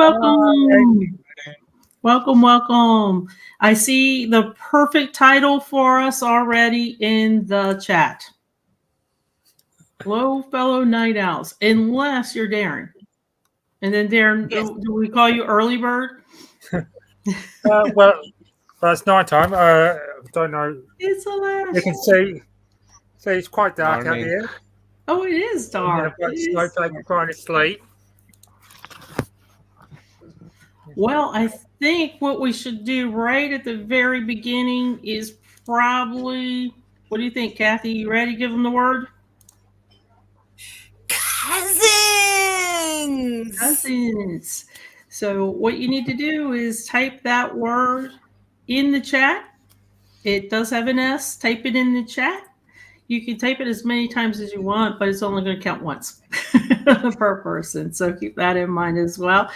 welcome. Welcome. I see the perfect title for us already in the chat. Hello, fellow night owls, unless you're Darren. And then Darren, Yes. do we call you early bird? Well, it's night time. I don't know. It's the last. You can see it's quite dark Morning. out here. Oh, it is dark. Yeah, Snowflake trying to sleep. Well, I think what we should do right at the very beginning is probably, what do you think, Kathy? You ready to give them the word? Cousins. So what you need to do is type that word in the chat. It does have an S. Type it in the chat. You can type it as many times as you want, but it's only going to count once per person. So keep that in mind as well.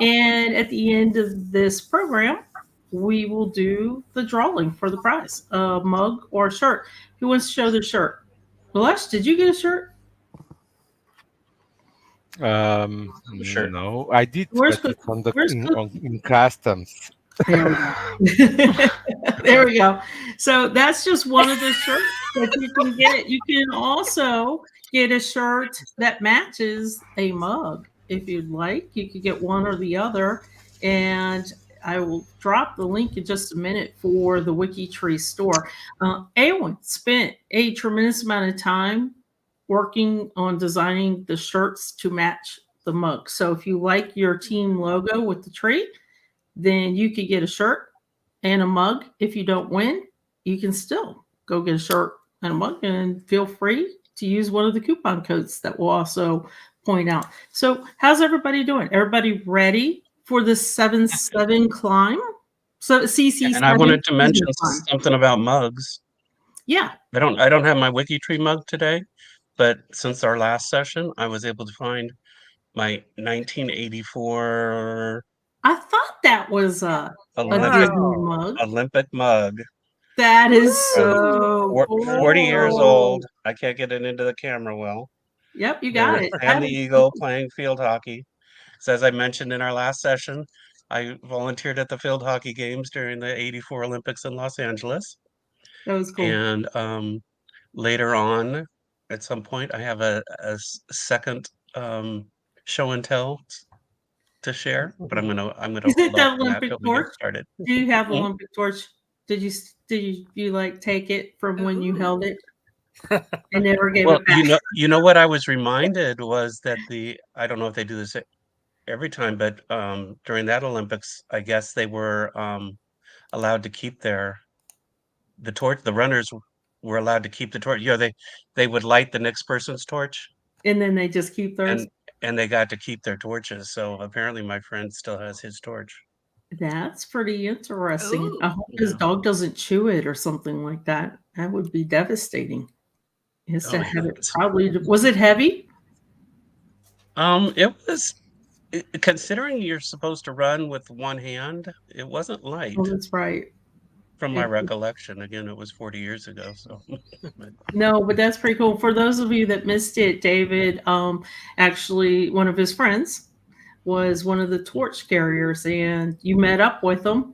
And at the end of this program, we will do the drawing for the prize, a mug or a shirt. Who wants to show their shirt? Blush, did you get a shirt? Sure. No, I did. Where's but it's on in customs. There we go. There we go. So that's just one of the shirts that you can get. You can also get a shirt that matches a mug if you'd like. You could get one or the other. And I will drop the link in just a minute for the WikiTree store. Awen spent a tremendous amount of time working on designing the shirts to match the mug. So if you like your team logo with the tree, then you could get a shirt and a mug. If you don't win, you can still go get a shirt and a mug, and feel free to use one of the coupon codes that we'll also point out. So how's everybody doing? Everybody ready for the 7-7 climb? So CC7. And I wanted to mention something about mugs. Yeah. I don't have my WikiTree mug today, but since our last session, I was able to find my 1984 I thought that was a Disney mug. Olympic mug. That is so 40 years old. I can't get it into the camera well. Yep, you got it. And the Eagle playing field hockey. So as I mentioned in our last session, I volunteered at the field hockey games during the 84 Olympics in Los Angeles. That was cool. And later on, at some point, I have a second show and tell to share, but I'm gonna Is it the Olympic torch? Started. Do you have the Olympic torch? Did you like take it from when you held it and never gave it back? You know what I was reminded was that I don't know if they do this every time, but during that Olympics, I guess they were allowed to keep the torch. The runners were allowed to keep the torch. You know, they would light the next person's torch, and then they just keep theirs. And they got to keep their torches. So apparently my friend still has his torch. That's pretty interesting. Ooh. I hope his dog doesn't chew it or something like that. That would be devastating. Was it heavy? It was, considering you're supposed to run with one hand, it wasn't light. Oh, that's right. From my recollection, again, it was 40 years ago. So no, but that's pretty cool. For those of you that missed it, David, actually, one of his friends was one of the torch carriers, and you met up with him.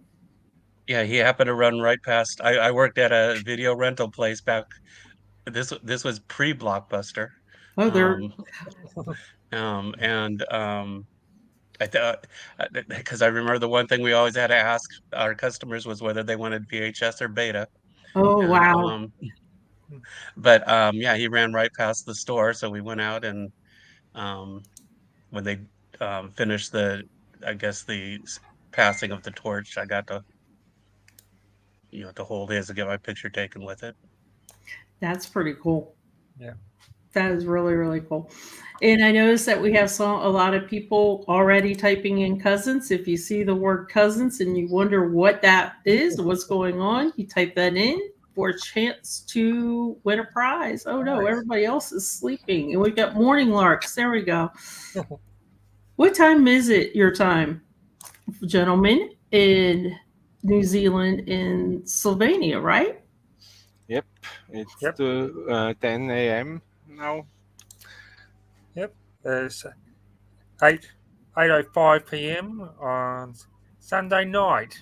Yeah, he happened to run right past. I worked at a video rental place back. This was pre-Blockbuster. Oh, there. I thought, because I remember the one thing we always had to ask our customers was whether they wanted VHS or beta. Oh, wow. But yeah, he ran right past the store. So we went out, and when they finished the passing of the torch, I got to, to hold his and get my picture taken with it. That's pretty cool. Yeah. That is really, really cool. And I noticed that we have a lot of people already typing in cousins. If you see the word cousins and you wonder what that is, what's going on, you type that in for a chance to win a prize. Oh, no, everybody else is sleeping. And we've got morning larks. There we go. What time is it, your time, gentlemen, in New Zealand and Slovenia, right? Yep. It's 10 a.m. now. Yep. There's 8 8:05 p.m. on Sunday night.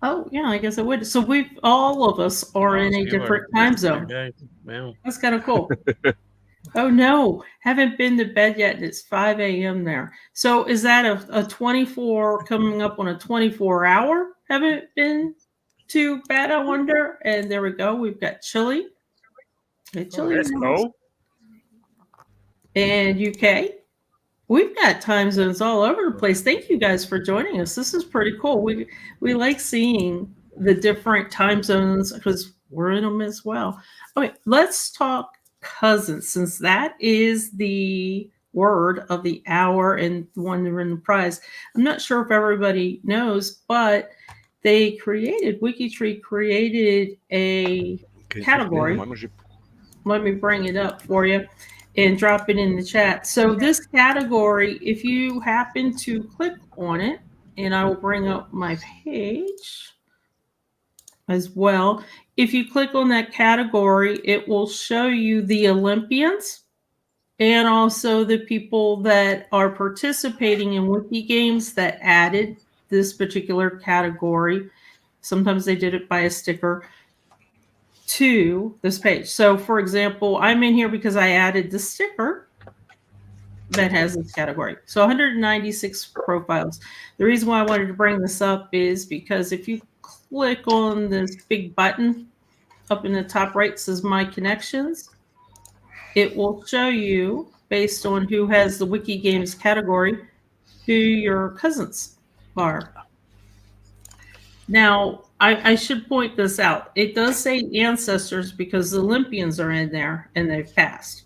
Oh, yeah, I guess it would. So all of us are in a different time zone. Wow. That's kind of cool. Oh, no, haven't been to bed yet. And it's 5 a.m. there. So is that a 24 coming up on a 24-hour? Haven't been too bad, I wonder. And there we go. We've got Chile. Chile That's cool. and UK. We've got time zones all over the place. Thank you guys for joining us. This is pretty cool. We like seeing the different time zones because we're in them as well. Okay, let's talk cousins, since that is the word of the hour and the one to win the prize. I'm not sure if everybody knows, but WikiTree created a category. Let me bring it up for you and drop it in the chat. So this category, if you happen to click on it, and I will bring up my page as well. If you click on that category, it will show you the Olympians and also the people that are participating in Wiki Games that added this particular category. Sometimes they did it by a sticker to this page. So for example, I'm in here because I added the sticker that has this category. So 196 profiles. The reason why I wanted to bring this up is because if you click on this big button up in the top right, says My Connections, it will show you, based on who has the Wiki Games category, who your cousins are. Now, I should point this out. It does say ancestors because the Olympians are in there and they've passed.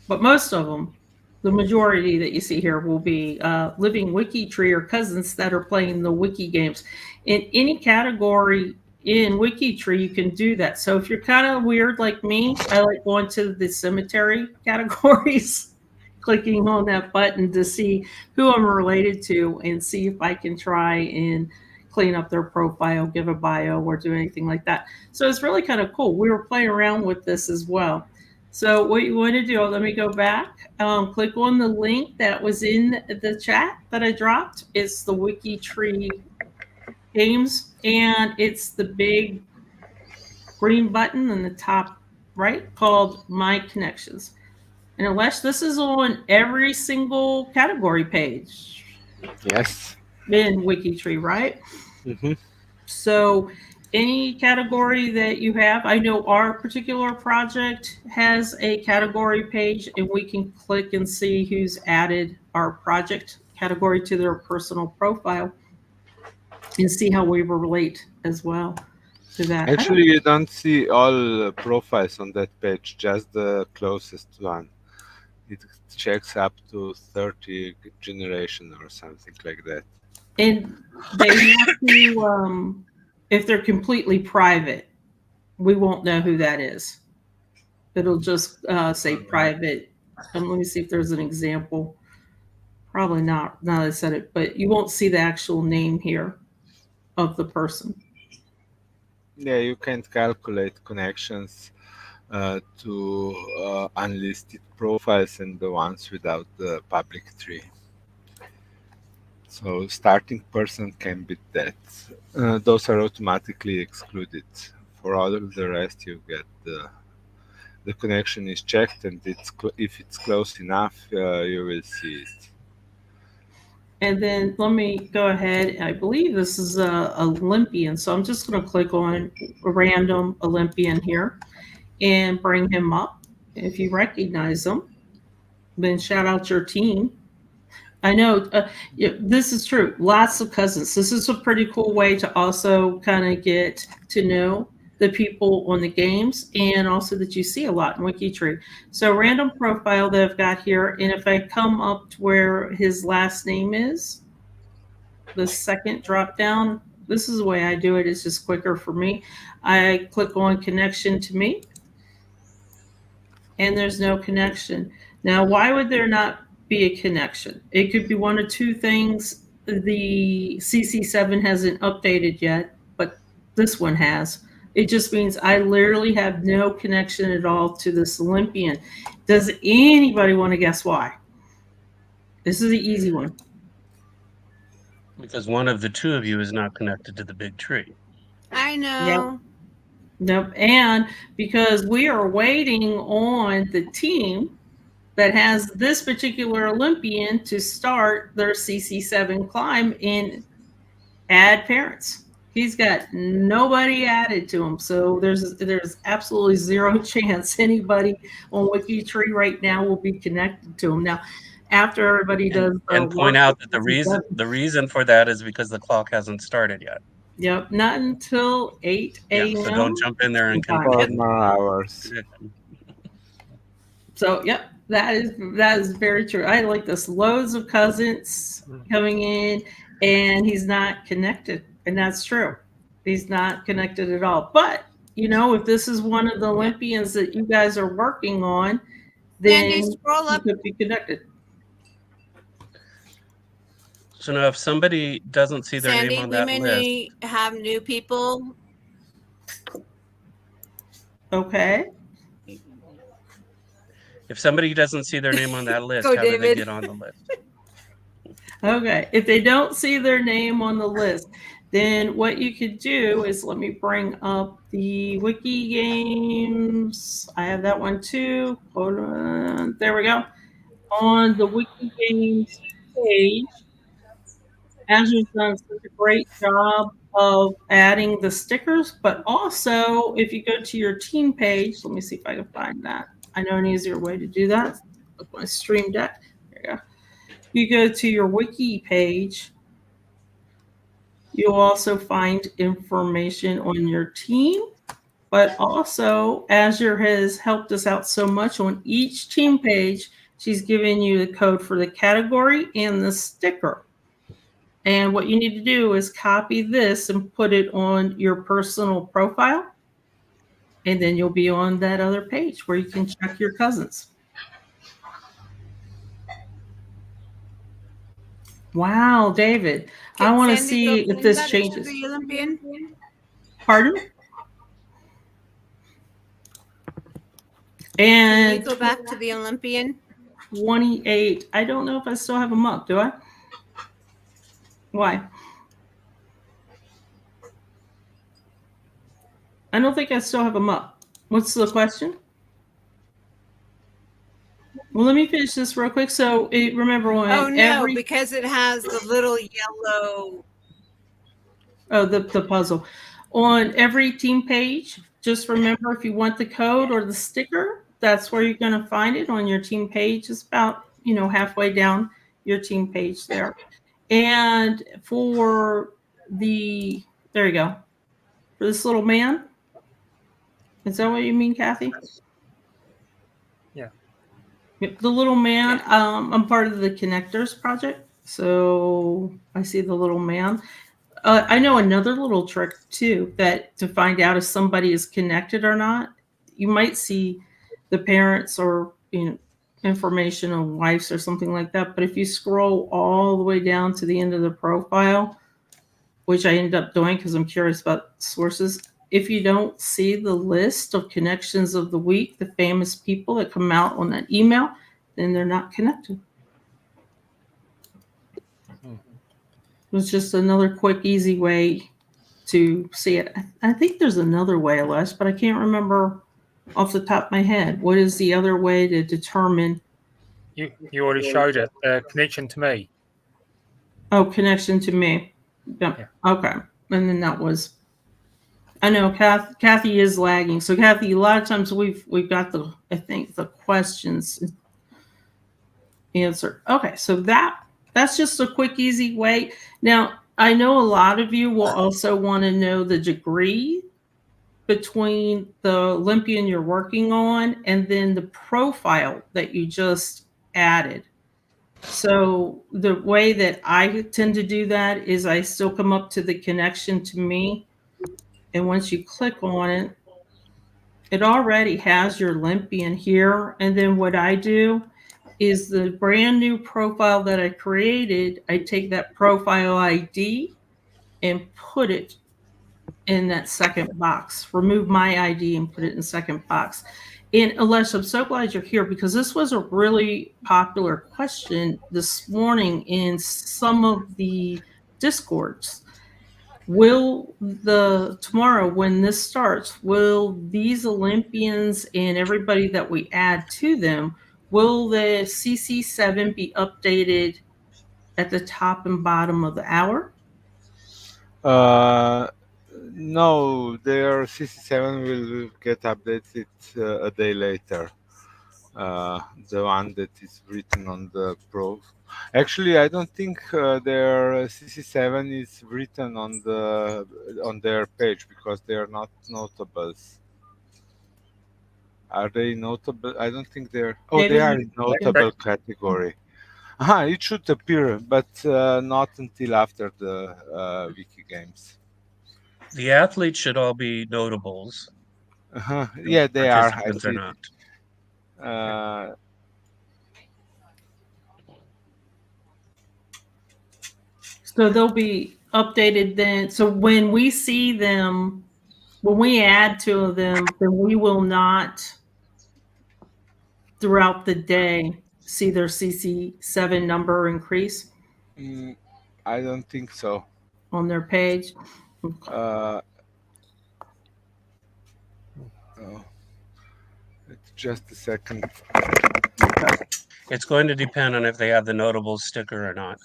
But most of them, the majority that you see here, will be living WikiTree or cousins that are playing the Wiki Games. In any category in WikiTree, you can do that. So if you're kind of weird like me, I like going to the cemetery categories, clicking on that button to see who I'm related to and see if I can try and clean up their profile, give a bio, or do anything like that. So it's really kind of cool. We were playing around with this as well. So what you want to do, let me go back, click on the link that was in the chat that I dropped. It's the WikiTree Games, and it's the big green button in the top right called My Connections. And Alesh, this is on every single category page. Yes. In WikiTree, right? Mm-hmm. So any category that you have, I know our particular project has a category page, and we can click and see who's added our project category to their personal profile and see how we relate as well to that. Actually, you don't see all profiles on that page, just the closest one. It checks up to 30 generation or something like that. And they have to, if they're completely private, we won't know who that is. It'll just say private. Let me see if there's an example. Probably not, now that I said it, but you won't see the actual name here of the person. Yeah, you can calculate connections to unlisted profiles and the ones without the public tree. So starting person can be that. Those are automatically excluded. For all of the rest, you get the connection is checked, and if it's close enough, you will see it. And then let me go ahead. I believe this is a Olympian, so I'm just going to click on a random Olympian here and bring him up. If you recognize them, then shout out your team. I know this is true. Lots of cousins. This is a pretty cool way to also kind of get to know the people on the games, and also that you see a lot in WikiTree. So random profile that I've got here, and if I come up to where his last name is, the second drop down, this is the way I do it. It's just quicker for me. I click on connection to me, and there's no connection. Now, why would there not be a connection? It could be one of two things. The CC7 hasn't updated yet, but this one has. It just means I literally have no connection at all to this Olympian. Does anybody want to guess why? This is the easy one. Because one of the two of you is not connected to the big tree. I know. Yep. And because we are waiting on the team that has this particular Olympian to start their CC7 climb and add parents. He's got nobody added to him. So there's absolutely zero chance anybody on WikiTree right now will be connected to him. Now, after everybody does And point out that the reason for that is because the clock hasn't started yet. Yep, not until 8 a.m. Yeah, so don't jump in there and Fine. Four confirm. more hours. So, yep, that is very true. I like this. Loads of cousins coming in, and he's not connected, and that's true. He's not connected at all. But if this is one of the Olympians that you guys are working on, then Sandy, scroll he up. could be connected. So now if somebody doesn't see their Sandy, name on we that may list, have new people. Okay. if somebody doesn't see their name on that list, Go, how do they David. get on the list? Okay. If they don't see their name on the list, then what you could do is, let me bring up the Wiki Games. I have that one too. Hold on. There we go. On the Wiki Games page, Azure's done such a great job of adding the stickers, but also if you go to your team page, let me see if I can find that. I know an easier way to do that with my Stream Deck. There you go. You go to your wiki page, you'll also find information on your team, but also Azure has helped us out so much on each team page. She's giving you the code for the category and the sticker. And what you need to do is copy this and put it on your personal profile. And then you'll be on that other page where you can check your cousins. Wow, David. I want to see if this changes. The Olympian? Pardon? Can you And go back to the Olympian? 28. I don't know if I still have them up, do I? Why? I don't think I still have them up. What's the question? Well, let me finish this real quick. So remember when Oh no, because it has the little yellow. Oh, the puzzle. On every team page, just remember if you want the code or the sticker, that's where you're going to find it on your team page. It's about, halfway down your team page there. And for there you go. For this little man. Is that what you mean, Kathy? Yeah. The little man, I'm part of the Connectors project. So I see the little man. I know another little trick too, that to find out if somebody is connected or not, you might see the parents or information on wives or something like that. But if you scroll all the way down to the end of the profile, which I end up doing because I'm curious about sources, if you don't see the list of connections of the week, the famous people that come out on that email, then they're not connected. It was just another quick, easy way to see it. I think there's another way, Les, but I can't remember off the top of my head. What is the other way to determine? You already showed it. Connection to me. Oh, connection to me. Yeah. Okay. And then that was. I know Kathy is lagging. So Kathy, a lot of times we've got the questions answered. Okay, so that's just a quick, easy way. Now, I know a lot of you will also want to know the degree between the Olympian you're working on and then the profile that you just added. So the way that I tend to do that is I still come up to the connection to me. And once you click on it, it already has your Olympian here. And then what I do is the brand new profile that I created, I take that profile ID and put it in that second box, remove my ID and put it in the second box. And Alesh, I'm so glad you're here because this was a really popular question this morning in some of the discords. Will tomorrow when this starts, will these Olympians and everybody that we add to them, will the CC7 be updated at the top and bottom of the hour? No, their CC7 will get updated a day later. The one that is written on the pro. Actually, I don't think their CC7 is written on their page because they are not notables. Are they notable? I don't think they're. Oh, they are in notable category. It should appear, but not until after the wiki games. The athletes should all be notables. Yeah, they are. Participants are not. So they'll be updated then. So when we see them, when we add to them, then we will not throughout the day see their CC7 number increase? I don't think so. On their page? Just a second. It's going to depend on if they have the notable sticker or not.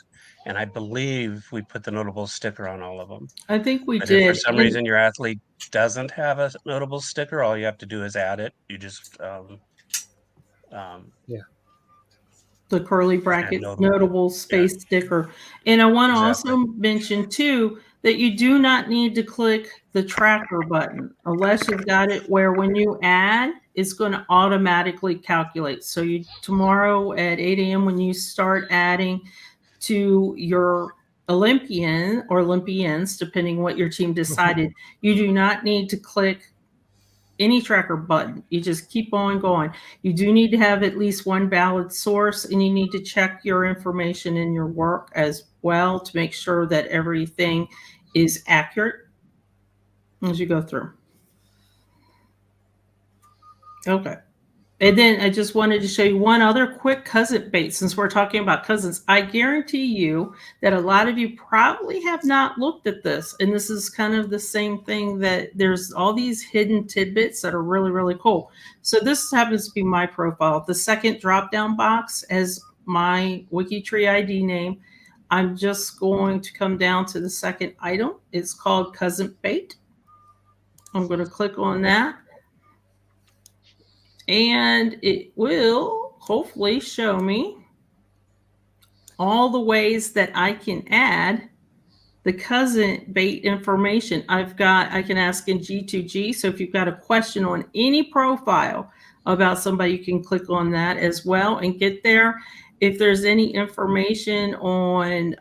And I believe we put the notable sticker on all of them. I think we But did. if for some reason your athlete doesn't have a notable sticker, all you have to do is add it. You just the curly bracket notable space sticker. And I want to also mention too that you do not need to click the tracker button unless you've got it where when you add, it's going to automatically calculate. So you tomorrow at 8 a.m. when you start adding to your Olympian or Olympians, depending what your team decided, you do not need to click any tracker button. You just keep on going. You do need to have at least one valid source, and you need to check your information in your work as well to make sure that everything is accurate as you go through. Okay. And then I just wanted to show you one other quick cousin bait since we're talking about cousins. I guarantee you that a lot of you probably have not looked at this. And this is kind of the same thing that there's all these hidden tidbits that are really, really cool. So this happens to be my profile. The second drop-down box as my WikiTree ID name. I'm just going to come down to the second item. It's called cousin bait. I'm going to click on that. And it will hopefully show me all the ways that I can add the cousin bait information. I can ask in G2G. So if you've got a question on any profile about somebody, you can click on that as well and get there. If there's any information on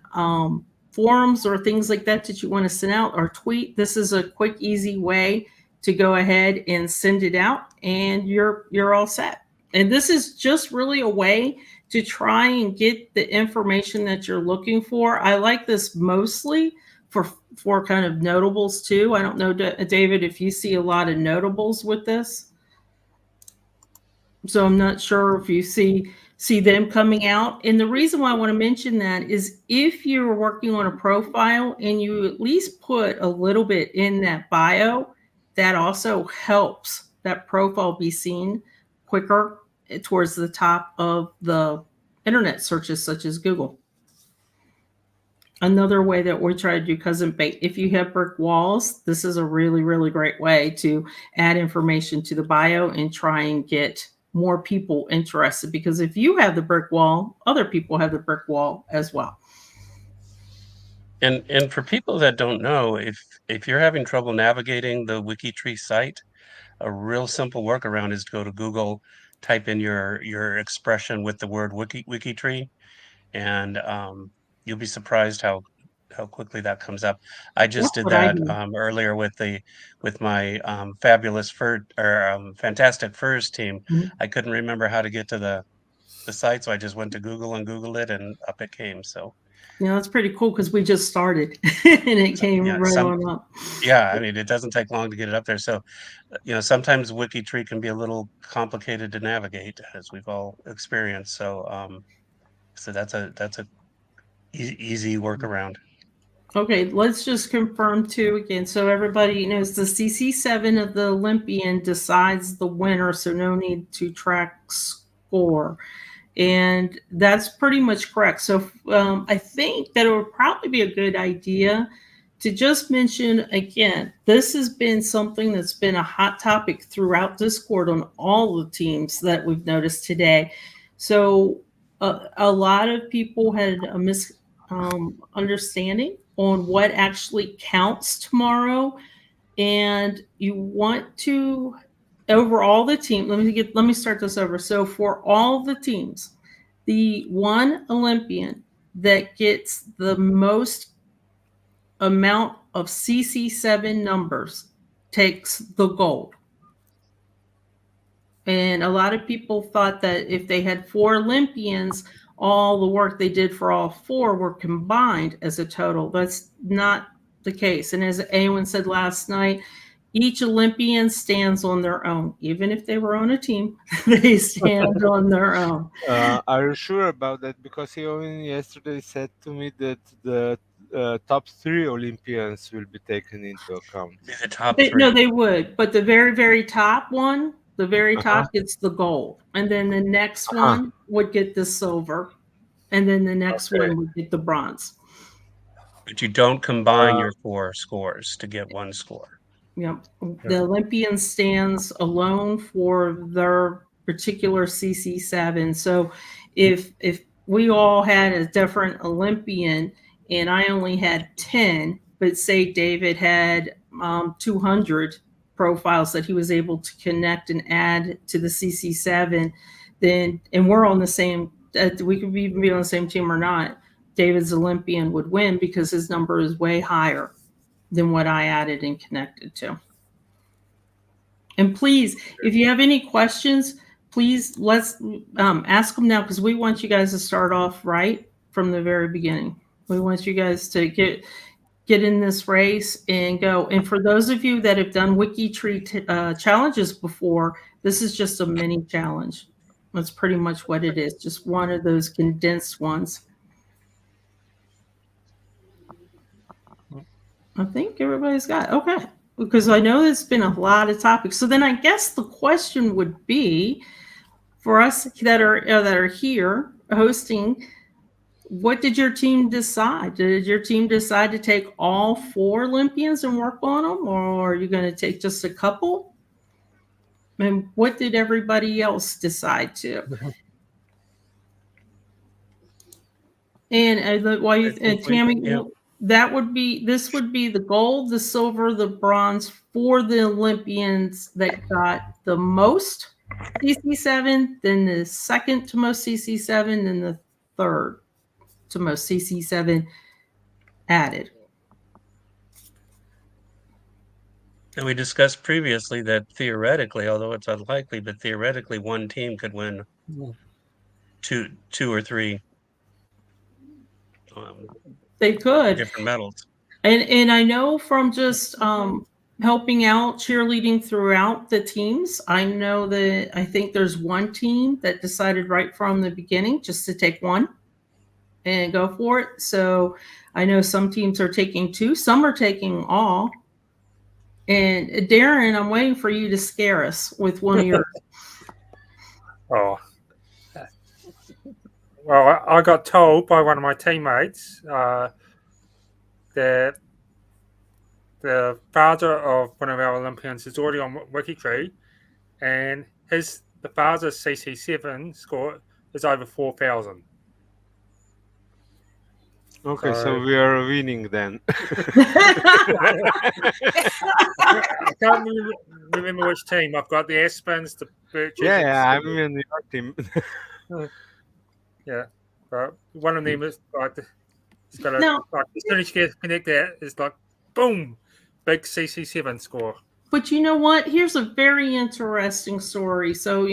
forums or things like that that you want to send out or tweet, this is a quick, easy way to go ahead and send it out, and you're all set. And this is just really a way to try and get the information that you're looking for. I like this mostly for kind of notables too. I don't know, David, if you see a lot of notables with this. So I'm not sure if you see them coming out. And the reason why I want to mention that is if you're working on a profile and you at least put a little bit in that bio, that also helps that profile be seen quicker towards the top of the internet searches such as Google. Another way that we try to do cousin bait, if you have brick walls, this is a really, really great way to add information to the bio and try and get more people interested, because if you have the brick wall, other people have the brick wall as well. And for people that don't know, if you're having trouble navigating the WikiTree site, a real simple workaround is to go to Google, type in your expression with the word WikiTree, and you'll be surprised how quickly that comes up. I just did that earlier with my fabulous fantastic furs team. I couldn't remember how to get to the site, so I just went to Google and Googled it, and up it came. So that's pretty cool because we just started and it came yeah, right on up. yeah, I mean, it doesn't take long to get it up there. So, sometimes WikiTree can be a little complicated to navigate, as we've all experienced. So that's a easy workaround. Okay, let's just confirm too again. So everybody knows the CC7 of the Olympian decides the winner, so no need to track score. And that's pretty much correct. So I think that it would probably be a good idea to just mention again, this has been something that's been a hot topic throughout Discord on all the teams that we've noticed today. So a lot of people had a misunderstanding on what actually counts tomorrow. And you want to, over all the team, let me start this over. So for all the teams, the one Olympian that gets the most amount of CC7 numbers takes the gold. And a lot of people thought that if they had 4 Olympians, all the work they did for all 4 were combined as a total. That's not the case. And as Awen said last night, each Olympian stands on their own. Even if they were on a team, they stand on their own. Are you sure about that? Because he only yesterday said to me that the top 3 Olympians will be taken into account. Be the top 3. No, they would. But the very, very top one, the very top gets the gold. And then the next one would get the silver. And then the next one would get the bronze. But you don't combine your 4 scores to get 1 score. Yep. The Olympian stands alone for their particular CC7. So if we all had a different Olympian and I only had 10, but say David had 200 profiles that he was able to connect and add to the CC7, then, and we're on the same, we could even be on the same team or not, David's Olympian would win because his number is way higher than what I added and connected to. And please, if you have any questions, please let's ask them now because we want you guys to start off right from the very beginning. We want you guys to get in this race and go. And for those of you that have done WikiTree challenges before, this is just a mini challenge. That's pretty much what it is, just one of those condensed ones. I think everybody's got okay, because I know there's been a lot of topics. So then I guess the question would be for us that are here hosting, what did your team decide? Did your team decide to take all 4 Olympians and work on them, or are you going to take just a couple? And what did everybody else decide to? And while you and Tammy. This would be the gold, the silver, the bronze for the Olympians that got the most CC7, then the second to most CC7, then the third to most CC7 added. And we discussed previously that theoretically, although it's unlikely, but theoretically one team could win two or 3 they could different medals. And I know from just helping out, cheerleading throughout the teams, I know that I think there's one team that decided right from the beginning just to take 1 and go for it. So I know some teams are taking 2, some are taking all. And Darren, I'm waiting for you to scare us with one of yours. Oh. Well, I got told by one of my teammates that the father of one of our Olympians is already on WikiTree, and the father's CC7 score is over 4,000. Okay, so we are winning then. I can't remember which team. I've got the Aspens, the Birches. Yeah, I'm in your team. Yeah, but one of them is like, it's got a, like as soon as you get connected, it's like boom, big CC7 score. But you know what? Here's a very interesting story. So,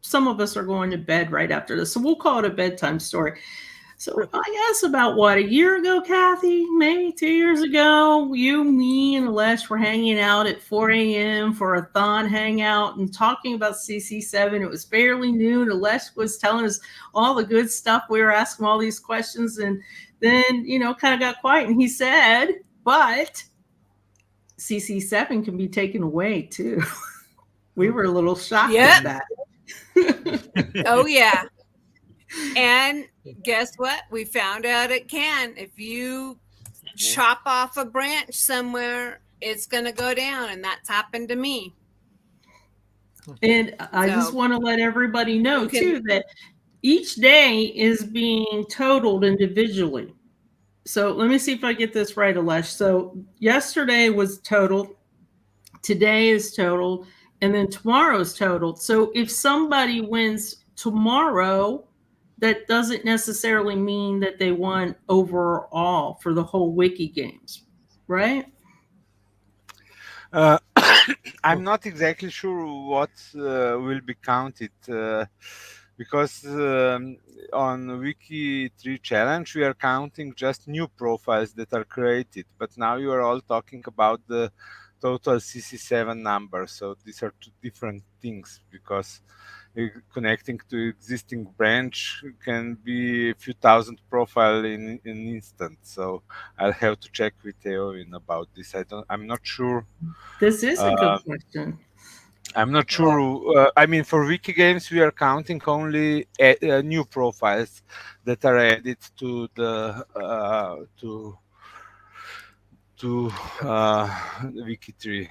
some of us are going to bed right after this. So we'll call it a bedtime story. So I guess about a year ago, Kathy, maybe 2 years ago, you, me, and Les were hanging out at 4 a.m. for a thon hangout and talking about CC7. It was fairly noon. And Les was telling us all the good stuff. We were asking all these questions, and then, kind of got quiet. And he said, but CC7 can be taken away too. We were a little shocked at that. Oh, yeah. And guess what? We found out it can. If you chop off a branch somewhere, it's going to go down. And that's happened to me. And I just want to let everybody know, too, that each day is being totaled individually. So let me see if I get this right, Alesh. So yesterday was totaled. Today is totaled. And then tomorrow is totaled. So if somebody wins tomorrow, that doesn't necessarily mean that they won overall for the whole Wiki Games, right? I'm not exactly sure what will be counted because on WikiTree Challenge we are counting just new profiles that are created, but now you are all talking about the total CC7 number. So these are two different things, because connecting to existing branch can be a few thousand profile in an instant. So I'll have to check with Eowyn about this. I'm not sure. This is a good question. I'm not sure. I mean, for Wiki Games, we are counting only new profiles that are added to the WikiTree.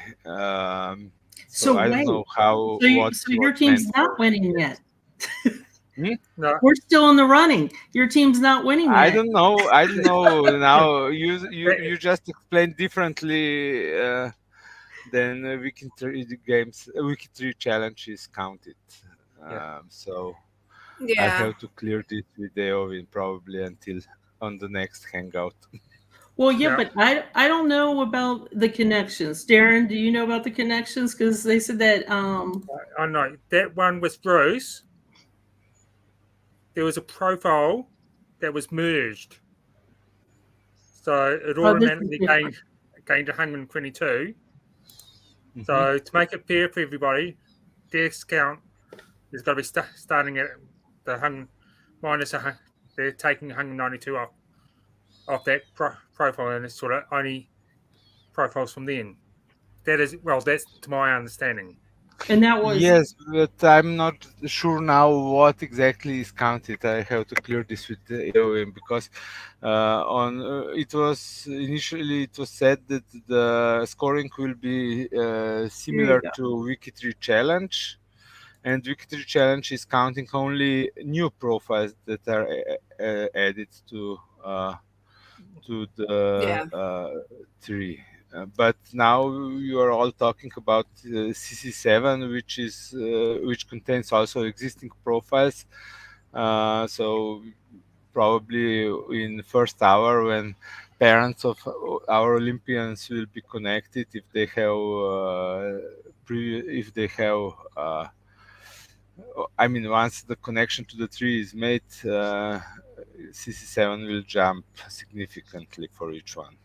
So I don't know how. So your team's not winning yet. No. We're still in the running. Your team's not winning yet. I don't know. Now you just explained differently than WikiTree Games. WikiTree Challenge is counted. So I have to clear this with Eowyn probably until on the next hangout. Well, yeah, but I don't know about the connections. Darren, do you know about the connections? Because they said that. I know that one with Bruce. There was a profile that was merged, so it automatically gained 122. So to make it fair for everybody, their count is got to be starting at the minus. They're taking 192 off that profile, and it's sort of only profiles from then. That's to my understanding. And that was yes, but I'm not sure now what exactly is counted. I have to clear this with Eowyn, because it was initially said that the scoring will be similar to WikiTree Challenge, and WikiTree Challenge is counting only new profiles that are added to the tree. But now you are all talking about CC7, which contains also existing profiles. So probably in the first hour, when parents of our Olympians will be connected, if they have I mean, once the connection to the tree is made, CC7 will jump significantly for each one.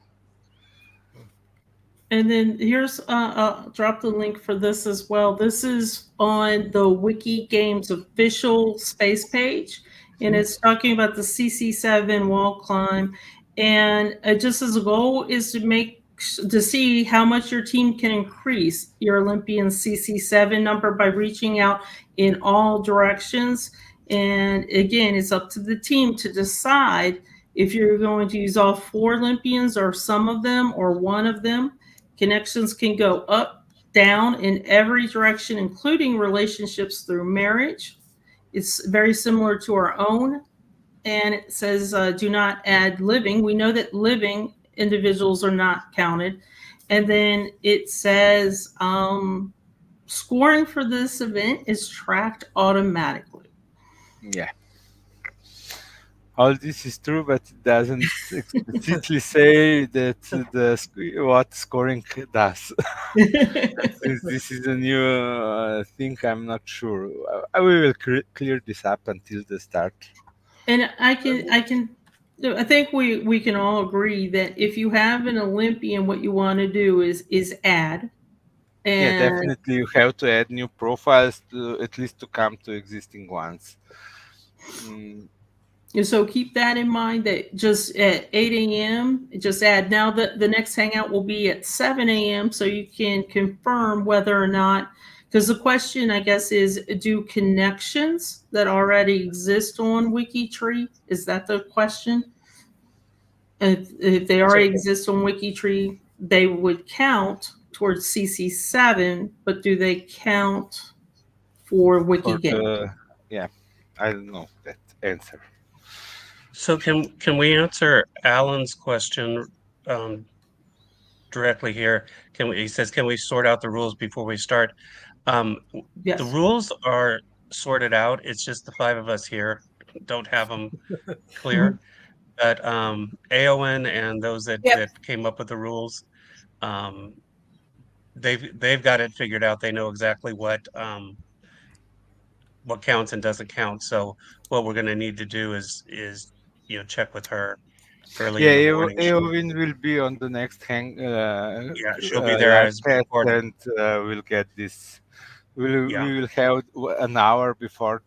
And then here's I'll drop the link for this as well. This is on the Wiki Games official space page, and it's talking about the CC7 wall climb. And just as a goal is to see how much your team can increase your Olympian CC7 number by reaching out in all directions. And again, it's up to the team to decide if you're going to use all 4 Olympians or some of them or one of them. Connections can go up, down, in every direction, including relationships through marriage. It's very similar to our own. And it says, do not add living. We know that living individuals are not counted. And then it says scoring for this event is tracked automatically. Yeah. all this is true, but it doesn't explicitly say that what scoring does. Since this is a new thing, I'm not sure. We will clear this up until the start. And I think we can all agree that if you have an Olympian, what you want to do is add. Yeah, And definitely you have to add new profiles to at least to come to existing ones. so keep that in mind, that just at 8 a.m., just add. Now the next hangout will be at 7 a.m. so you can confirm whether or not, because the question, I guess, is do connections that already exist on WikiTree, is that the question? If they already exist on WikiTree, they would count towards CC7, but do they count for WikiGate? Yeah, I don't know that answer. So can we answer Alan's question directly here? He says, can we sort out the rules before we start? Yes. The rules are sorted out. It's just the five of us here don't have them clear. But AON and those that came up with the rules, they've got it figured out. They know exactly what counts and doesn't count. So what we're going to need to do is check with her early in the morning. Eowyn will be on the next she'll be there as LiveCast, and we'll get this. We will have an hour before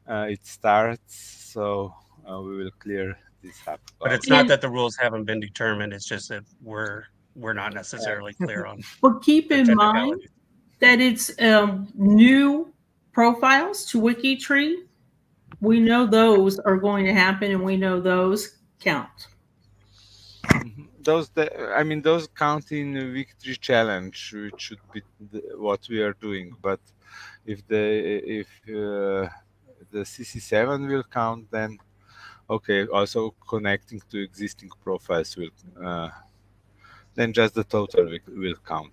it starts, so we will clear this up. But it's not that the rules haven't been determined. It's just that we're not necessarily clear on. But keep in mind that it's new profiles to WikiTree. We know those are going to happen, and we know those count. Those count in the WikiTree challenge, which should be what we are doing. But if the CC7 will count, then okay. Also connecting to existing profiles will then just the total will count.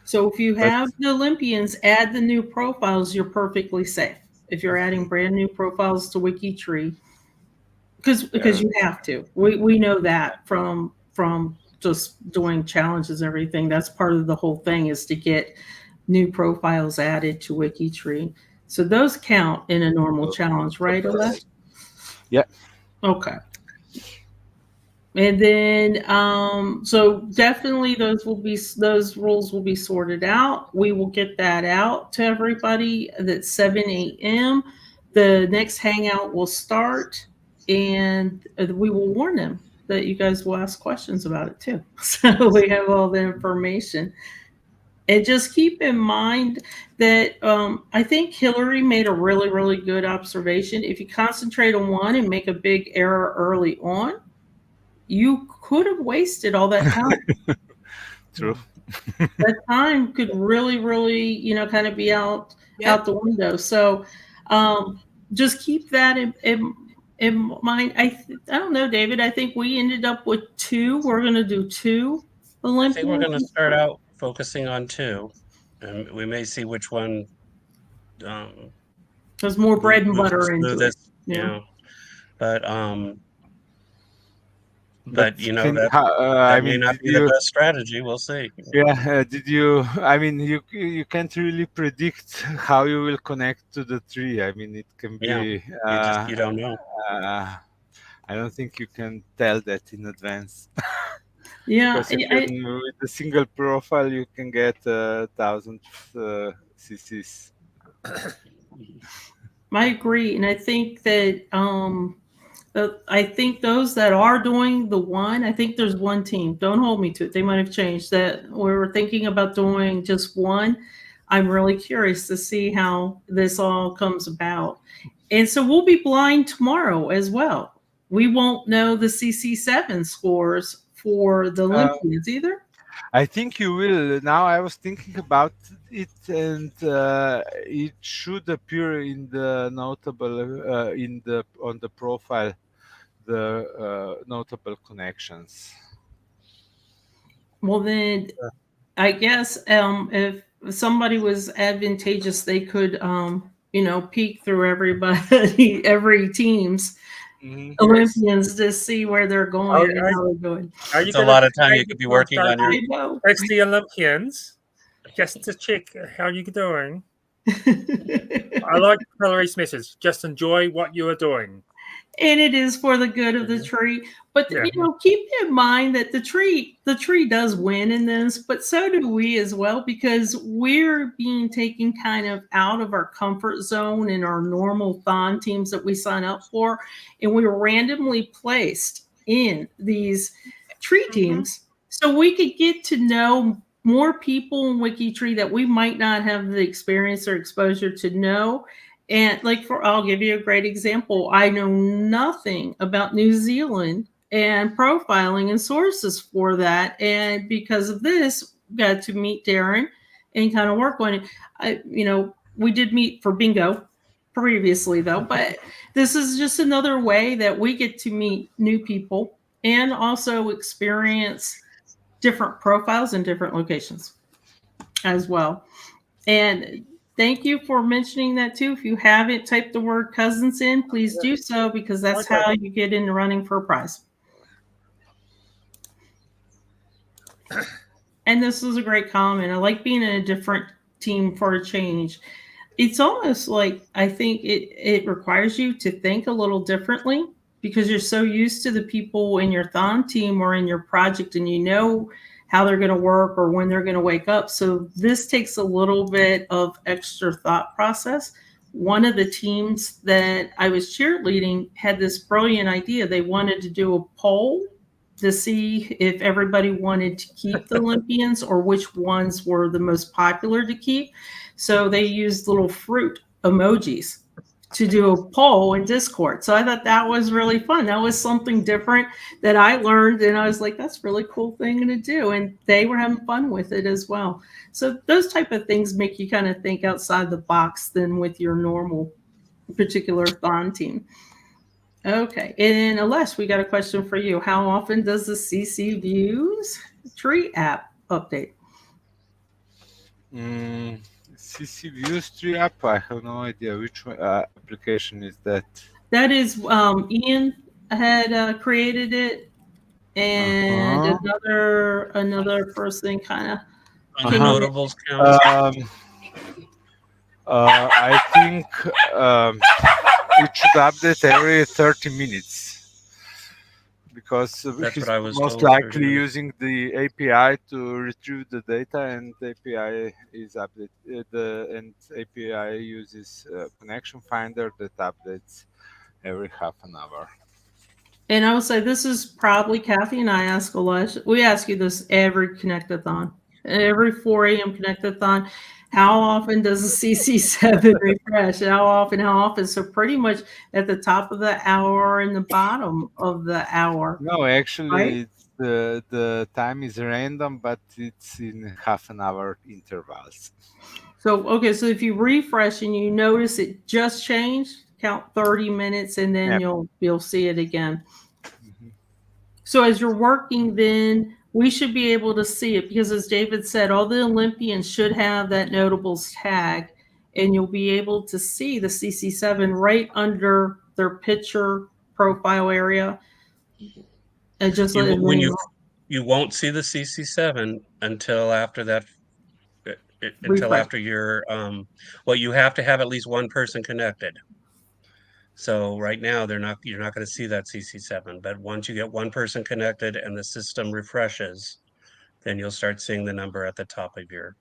So if you have the Olympians add the new profiles, you're perfectly safe. If you're adding brand new profiles to WikiTree, because you have to. We know that from just doing challenges and everything. That's part of the whole thing, is to get new profiles added to WikiTree. So those count in a normal challenge, right, Alette? Yeah. Okay. And then, so definitely those rules will be sorted out. We will get that out to everybody. That's 7 a.m. The next hangout will start, and we will warn them that you guys will ask questions about it too. So we have all the information. And just keep in mind that I think Hillary made a really, really good observation. If you concentrate on one and make a big error early on, you could have wasted all that time. True. That time could really, really, kind of be out the window. So just keep that in mind. I don't know, David. I think we ended up with 2. We're going to do 2 Olympians. I think we're going to start out focusing on 2, and we may see which one. There's more bread and butter into it. Yeah. But that may not be the best strategy. We'll see. Yeah. You can't really predict how you will connect to the tree. I mean, it can be. You don't know. I don't think you can tell that in advance. Yeah. Because with a single profile, you can get 1,000 CCs. I agree, and I think that I think those that are doing the one, I think there's one team. Don't hold me to it. They might have changed that. We were thinking about doing just one. I'm really curious to see how this all comes about. And so we'll be blind tomorrow as well. We won't know the CC7 scores for the Olympians either. I think you will. Now I was thinking about it, and it should appear in the notable on the profile, the notable connections. Well, then I guess if somebody was advantageous, they could peek through everybody, every team's Olympians to see where they're going and how they're doing. Are you It's a lot of time you going could be working on your. I know. text the Olympians just to check how you're doing? I like Hillary's message. Just enjoy what you are doing. And it is for the good of the tree. But keep in mind that the tree does win in this, but so do we as well, because we're being taken kind of out of our comfort zone in our normal thon teams that we sign up for, and we were randomly placed in these tree teams so we could get to know more people in WikiTree that we might not have the experience or exposure to know. And I'll give you a great example. I know nothing about New Zealand and profiling and sources for that. And because of this, got to meet Darren and kind of work on it. We did meet for bingo previously though, but this is just another way that we get to meet new people and also experience different profiles in different locations as well. And thank you for mentioning that too. If you haven't typed the word cousins in, please do so, because that's how you get in the running for a prize. And this is a great comment. I like being in a different team for a change. It's almost like I think it requires you to think a little differently, because you're so used to the people in your thon team or in your project, and you know how they're going to work or when they're going to wake up. So this takes a little bit of extra thought process. One of the teams that I was cheerleading had this brilliant idea. They wanted to do a poll to see if everybody wanted to keep the Olympians or which ones were the most popular to keep. So they used little fruit emojis to do a poll in Discord. So I thought that was really fun. That was something different that I learned, and I was like, that's a really cool thing to do. And they were having fun with it as well. So those type of things make you kind of think outside the box than with your normal particular thon team. Okay, and Alesh, we got a question for you. How often does the CC Views tree app update? CC Views tree app? I have no idea which application is that. That is Ian had created it, and another person kind of. On the notables count. I think it should update every 30 minutes, because it's most likely using the API to retrieve the data, and the API is updated, and API uses connection finder that updates every half an hour. And I will say, this is probably Kathy and I ask Alesh. We ask you this every Connectathon, every 4 a.m. Connectathon. How often does the CC7 refresh? How often? So pretty much at the top of the hour and the bottom of the hour. No, actually, right? the time is random, but it's in half an hour intervals. So, okay, so if you refresh and you notice it just changed, count 30 minutes, and then you'll see it again. So as you're working, then we should be able to see it, because as David said, all the Olympians should have that notables tag, and you'll be able to see the CC7 right under their picture profile area. And just you won't see the CC7 until after that. Until after your you have to have at least one person connected. So right now you're not going to see that CC7, but once you get one person connected and the system refreshes, then you'll start seeing the number at the top of your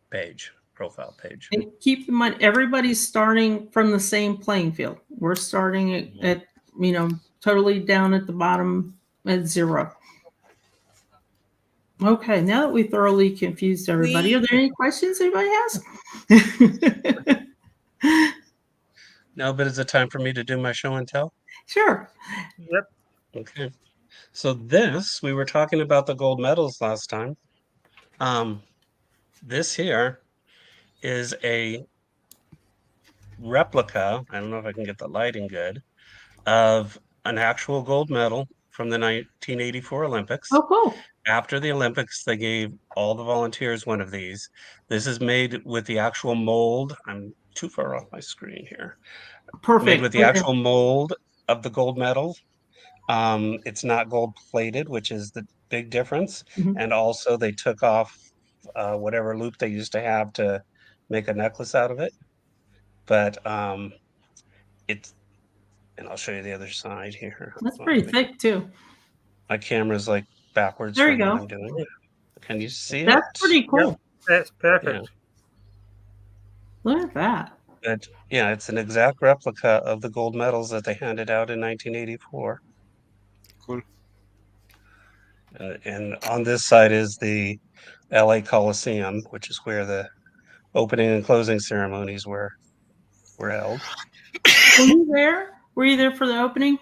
page, profile page. And keep in mind, everybody's starting from the same playing field. We're starting at totally down at the bottom at 0. Okay, now that we thoroughly confused everybody, are there any questions anybody has? No, but is it time for me to do my show and tell? Sure. Yep. Okay. So we were talking about the gold medals last time. This here is a replica, I don't know if I can get the lighting good, of an actual gold medal from the 1984 Olympics. Oh, cool. After the Olympics, they gave all the volunteers one of these. This is made with the actual mold. I'm too far off my screen here. Perfect. Made with the actual mold of the gold medal. It's not gold plated, which is the big difference. Mhm. And also they took off whatever loop they used to have to make a necklace out of it. But it's, and I'll show you the other side here. That's pretty thick too. My camera's like backwards There you from what go. I'm doing. Can you see it? That's pretty cool. Yep. That's perfect. Look at that. But yeah, it's an exact replica of the gold medals that they handed out in 1984. Cool. And on this side is the LA Coliseum, which is where the opening and closing ceremonies were held. Were you there? Were you there for the opening?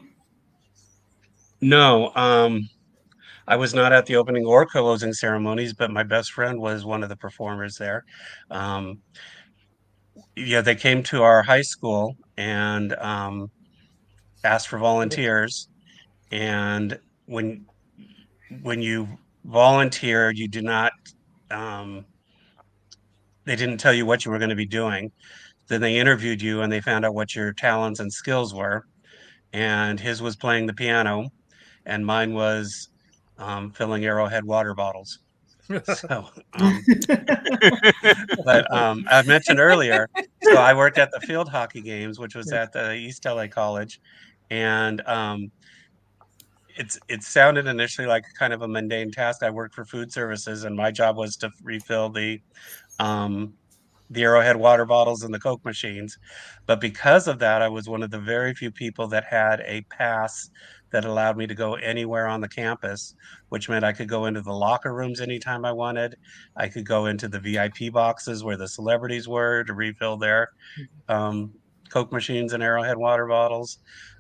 No, I was not at the opening or closing ceremonies, but my best friend was one of the performers there. Yeah, they came to our high school and asked for volunteers. And when you volunteer, you do not, they didn't tell you what you were going to be doing. Then they interviewed you and they found out what your talents and skills were. And his was playing the piano, and mine was filling Arrowhead water bottles. So, but I mentioned earlier, so I worked at the field hockey games, which was at the East LA College, and it sounded initially like kind of a mundane task. I worked for food services, and my job was to refill the Arrowhead water bottles and the Coke machines. But because of that, I was one of the very few people that had a pass that allowed me to go anywhere on the campus, which meant I could go into the locker rooms anytime I wanted. I could go into the VIP boxes where the celebrities were to refill their Coke machines and Arrowhead water bottles.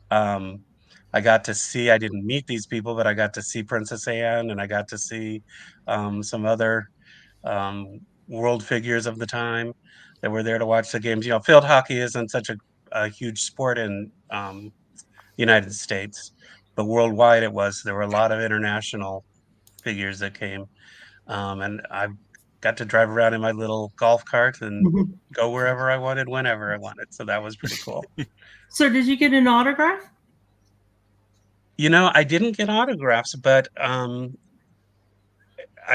I got to see, I didn't meet these people, but I got to see Princess Anne, and I got to see some other world figures of the time that were there to watch the games. You know, field hockey isn't such a huge sport in the United States, but worldwide it was. There were a lot of international figures that came, and I got to drive around in my little golf cart and go wherever I wanted, whenever I wanted. So that was pretty cool. So did you get an autograph? You know, I didn't get autographs, but I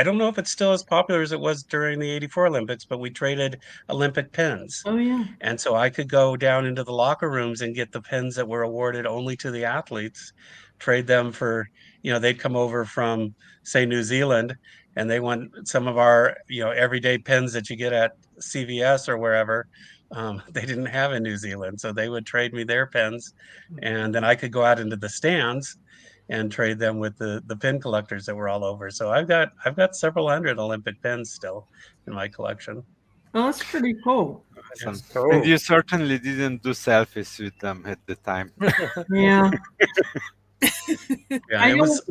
don't know if it's still as popular as it was during the 84 Olympics, but we traded Olympic pins. Oh, yeah. And so I could go down into the locker rooms and get the pins that were awarded only to the athletes, trade them for, you know, they'd come over from, say, New Zealand, and they want some of our, you know, everyday pins that you get at CVS or wherever. They didn't have in New Zealand. So they would trade me their pins. And then I could go out into the stands and trade them with the pin collectors that were all over. So I've got several hundred Olympic pins still in my collection. Oh, that's pretty cool. Awesome. Cool. And you certainly didn't do selfies with them at the time. Yeah. Yeah, it was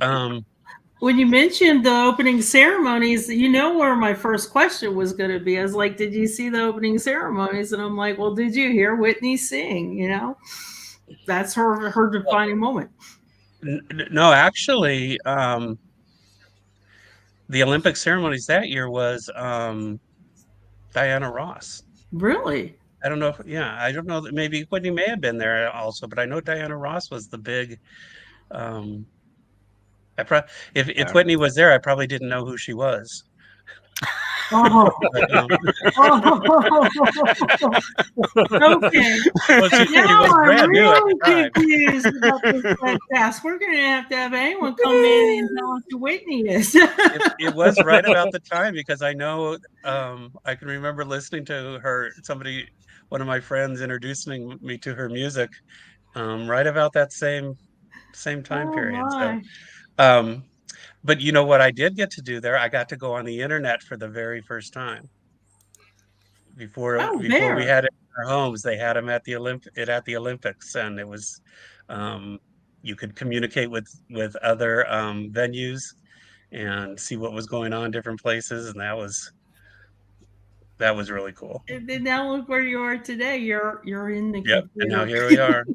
when you mentioned the opening ceremonies, you know where my first question was going to be. I was like, did you see the opening ceremonies? And I'm like, well, did you hear Whitney sing? You know, that's her defining moment. No, actually, the Olympic ceremonies that year was Diana Ross. Really? I don't know if, I don't know that maybe Whitney may have been there also, but I know Diana Ross was the big. If Whitney was there, I probably didn't know who she was. Oh. But, Okay. well, she was brand new at the time. Confused about this podcast. We're going to have anyone come in and tell us who Whitney is. It was right about the time, because I know I can remember listening to her. One of my friends introducing me to her music right about that same time period. My. So, but you know what I did get to do there? I got to go on the internet for the very first time. Before we had it in our homes, they had them at the Olympics, and it was you could communicate with other venues and see what was going on in different places, and that was really cool. And then now look where you are today. You're in the Yep, computer. and now here we are.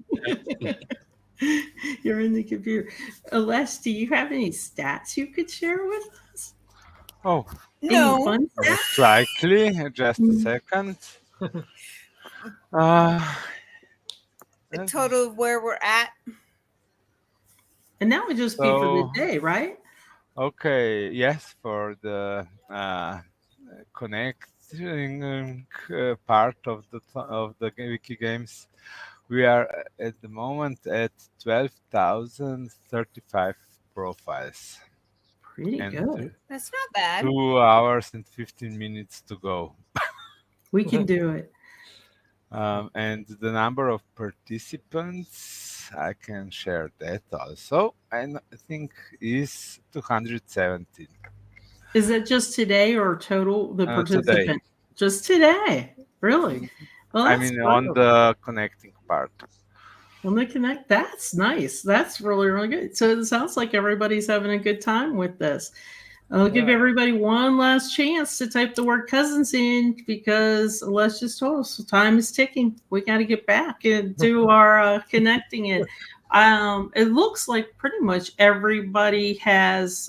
You're in the computer. Les, do you have any stats you could share with us? Oh, Any No. fun stats? most likely. Just a second. Uh, The total of where we're at. And that would just be for the day, right? Okay, yes, for the connecting part of the wiki games, we are at the moment at 12,035 profiles. Pretty And good. That's not bad. 2 hours and 15 minutes to go. We can do it. And the number of participants, I can share that also. I think is 217. Is it just today or total the participant? Today. Just today. Really? Well, I that's mean, good. on the connecting part. On the connect, that's nice. That's really, really good. So it sounds like everybody's having a good time with this. I'll give everybody one last chance to type the word cousins in because Les just told us time is ticking. We got to get back and do our connecting it. It looks like pretty much everybody has,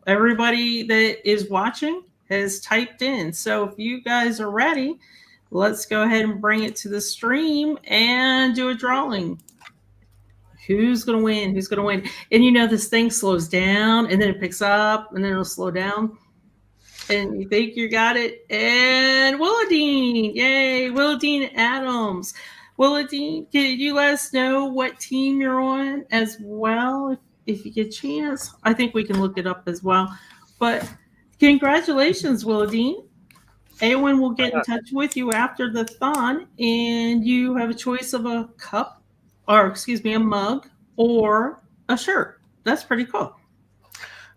everybody that is watching has typed in. So if you guys are ready, let's go ahead and bring it to the stream and do a drawing. Who's going to win? Who's going to win? And this thing slows down and then it picks up and then it'll slow down. And you think you got it. And Willadine. Yay. Willadine Adams. Willadine, can you let us know what team you're on as well? If you get a chance. I think we can look it up as well. But congratulations, Willadine. Awen will get in touch with you after the thon, and you have a choice of a cup, a mug, or a shirt. That's pretty cool.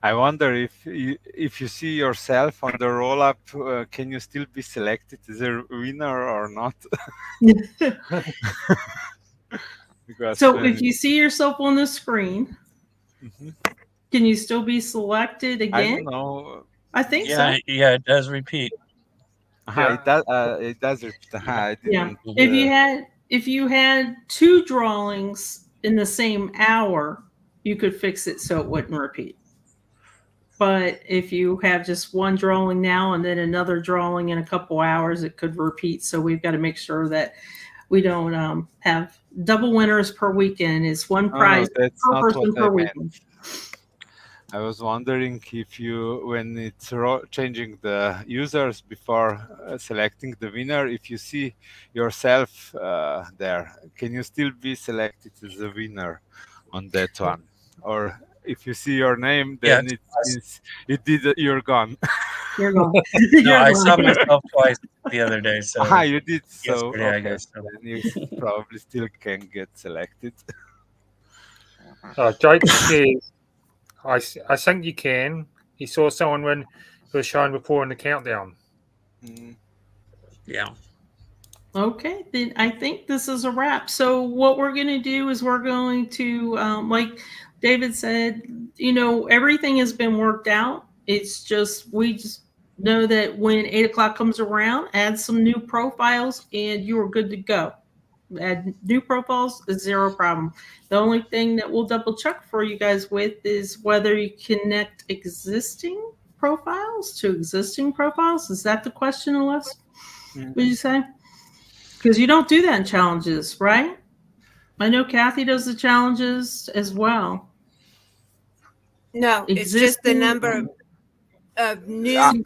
I wonder if you see yourself on the roll-up, can you still be selected as a winner or not? So if you see yourself on the screen, can you still be selected again? I don't know. I think so. Yeah, it does repeat. It does repeat. Yeah. If you had 2 drawings in the same hour, you could fix it so it wouldn't repeat. But if you have just one drawing now and then another drawing in a couple hours, it could repeat. So we've got to make sure that we don't have double winners per weekend. It's one prize per person per weekend. I was wondering if when it's changing the users before selecting the winner, if you see yourself there, can you still be selected as a winner on that one? Or if you see your name, then you're gone. You're gone. No, I saw myself twice the other day. So you did. So yesterday, okay. I guess. So. Then you probably still can get selected. Jake says, I think you can. He saw someone when it was shown before in the countdown. Yeah. Okay, then I think this is a wrap. So what we're going to do is we're going to, like David said, everything has been worked out. It's just, we just know that when 8 o'clock comes around, add some new profiles and you are good to go. Add new profiles is 0 problem. The only thing that we'll double check for you guys with is whether you connect existing profiles to existing profiles. Is that the question, Alyssa? Would you say? Because you don't do that in challenges, right? I know Kathy does the challenges as well. No, it's just the number of new on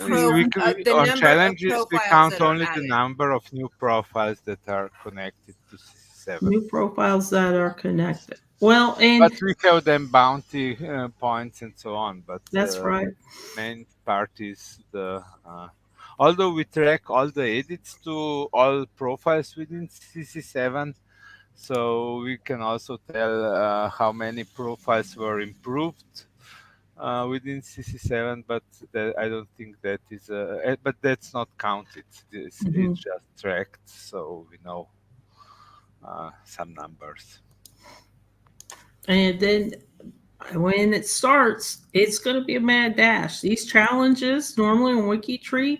challenges, we count only the number of new profiles that are connected to 7. New profiles that are connected. Well, but we have them bounty points and so on. But that's right. Main part is the. Although we track all the edits to all profiles within CC7, so we can also tell how many profiles were improved within CC7, but I don't think that is. But that's not counted. It's just tracked, so we know some numbers. And then when it starts, it's going to be a mad dash. These challenges normally on WikiTree,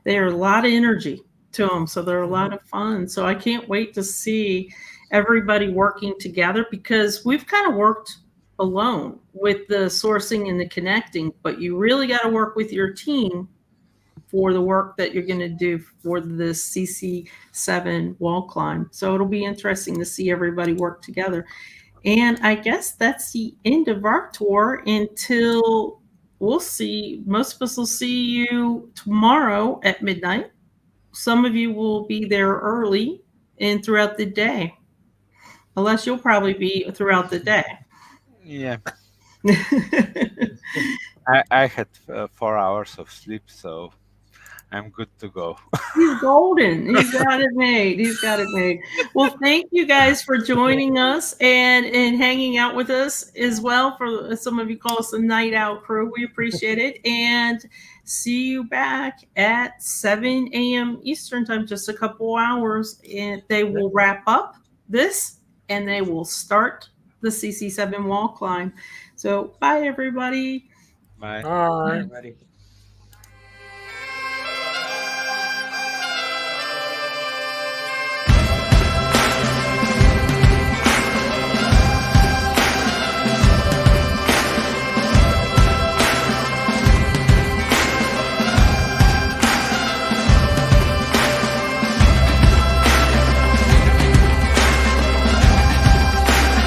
they're a lot of energy to them, so they're a lot of fun. So I can't wait to see everybody working together because we've kind of worked alone with the sourcing and the connecting, but you really got to work with your team for the work that you're going to do for the CC7 wall climb. So it'll be interesting to see everybody work together. And I guess that's the end of our tour until we'll see. Most of us will see you tomorrow at midnight. Some of you will be there early and throughout the day. Unless you'll probably be throughout the day. Yeah. I had 4 hours of sleep, so I'm good to go. He's golden. He's got it made. He's got it made. Well, thank you guys for joining us and hanging out with us as well. For some of you call us the Night Out Crew. We appreciate it. And see you back at 7 a.m. Eastern time, just a couple hours. And they will wrap up this and they will start the CC7 wall climb. So bye, everybody. Bye. Bye. Everybody.